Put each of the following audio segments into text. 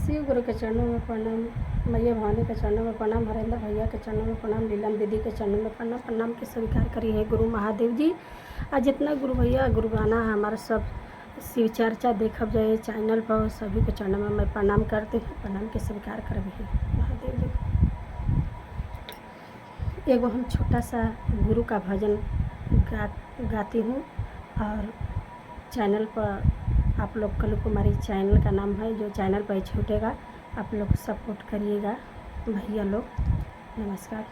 शिव गुरु के चरणों में प्रणाम, मैया भवानी के चरणों में प्रणाम, हरेंद्र भैया के चरणों में प्रणाम, लीलम दीदी के चरणों में प्रणाम। प्रणाम के स्वीकार करी है गुरु महादेव जी। आज जितना गुरु भैया गुरु गाना है हमारा सब शिव चर्चा देखब जाए चैनल पर, सभी के चरणों में मैं प्रणाम करती हूँ। प्रणाम के स्वीकार कर भी महादेव जी। एगो हम छोटा सा गुरु का भजन गाती हूँ और चैनल पर आप लोग कल कुमारी चैनल का नाम है, जो चैनल पर छूटेगा आप लोग सपोर्ट करिएगा भैया लोग। नमस्कार।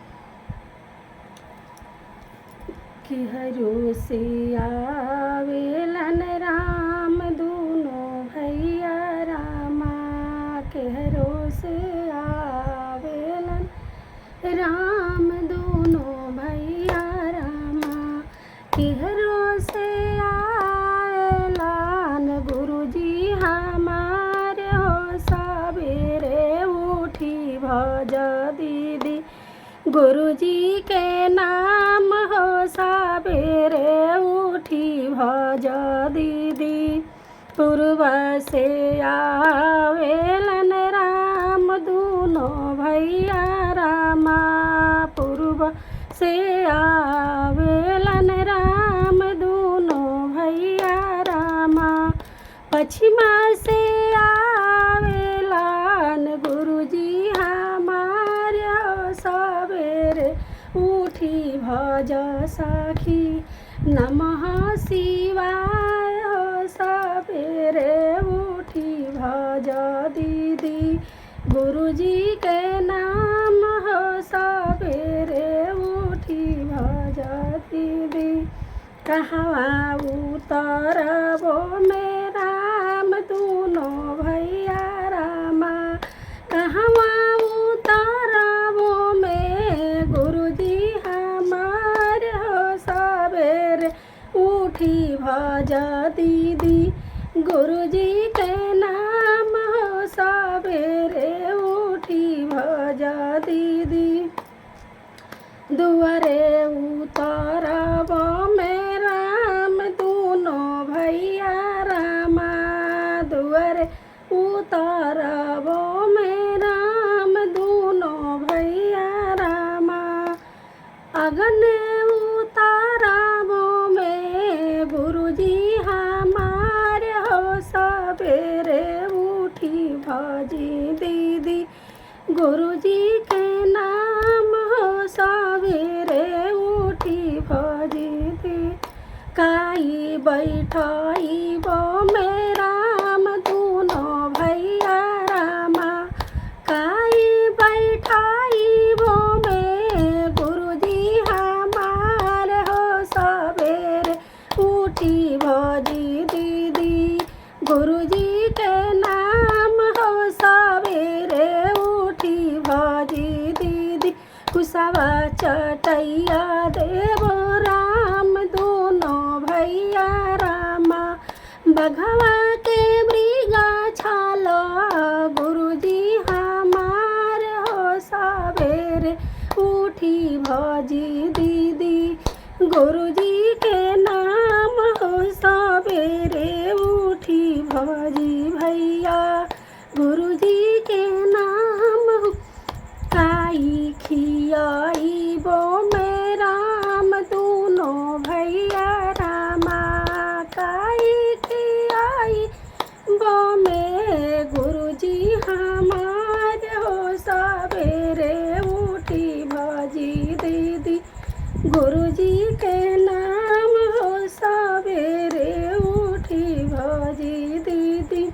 कि हरू से आवेलन राम दूनों भैया रामा, के हरू से आवेलन राम दूनों भैया रामा, के हरू से आवेलन गुरुजी हमारे हो सवेरे उठी भज दीदी, गुरुजी के नाम हो सवेरे उठी भज दीदी। पूर्व से आवेलन राम दूनों भैया रामा, पूर्व से आवेलन राम दूनों भैया रामा, पश्चिमा से आवेलन गुरुजी हमारे सवेरे उठी भज सखी, नमः शिवाय सवेरे उठी भज दीदी, गुरुजी के नाम हो सवेरे उठी भज दीदी। कहवा उतरबो में राम दूनों भैया रामा, कहवा उतरबो में गुरुजी हमारे हो सवेरे उठी भज दीदी, गुरुजी के नाम हो सवेरे उठी भज दीदी। दुआरे उतरबो में राम दूनों भैया रामा, दुआरे उतरबो में राम दूनों भैया रामा, अगन उतरबो में गुरुजी हमारे हो सवेरे उठी भजी दीदी, गुरुजी के नाम हो सवेरे उठी भजी दी। काई बैठाई बो में राम दूनों भैया रामा, काई बैठाई बो में गुरुजी हमारे हो सवेरे उठी भजी दीदी, गुरुजी के नाम हो सवेरे उठी भजी दीदी। कुशवा चटैया देवो राम दूनों भैया रामा, बघवा के मृगा छालो गुरुजी हमारे हो सवेरे उठी भजी दीदी, गुरुजी के नाम हो सवेरे उठी भजी भैया, गुरुजी के नाम हो। काई खियाई बो में राम दूनों भैया रामा, काई खियाई बो में गुरुजी हमारे हो सवेरे उठी भजी दीदी, गुरुजी के नाम हो सवेरे उठी भजी दीदी।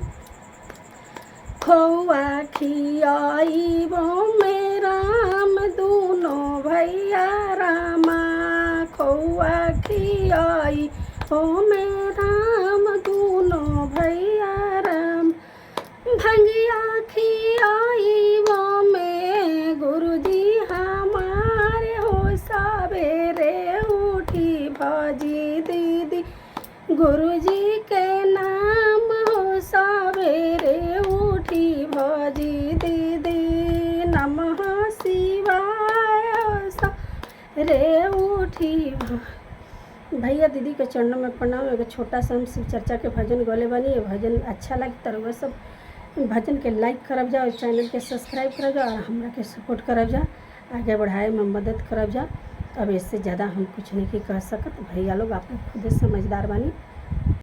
खोआ खियाई बो में राम दूनों भैया रामा, खोआ खियाई बो में राम दूनों भैया राम, भंगिया खियाई बो में गुरुजी हमारे हो सवेरे उठी भजी दीदी, गुरुजी के नाम हो सवेरे उठी भजी दीदी। नमः शिवाय रे उठी भैया दीदी के चरणों में प्रणाम। एगो छोटा सा हम शिव चर्चा के भजन गौले बनी, भजन अच्छा लगे तो सब भजन के लाइक करब जा और चैनल के सब्सक्राइब करब जा और हमरा के सपोर्ट करब जा, आगे बढ़ाए में मदद करब जा। अब इससे ज़्यादा हम कुछ नहीं कह सकत। भैया लोग आप लोग खुद समझदार बानी।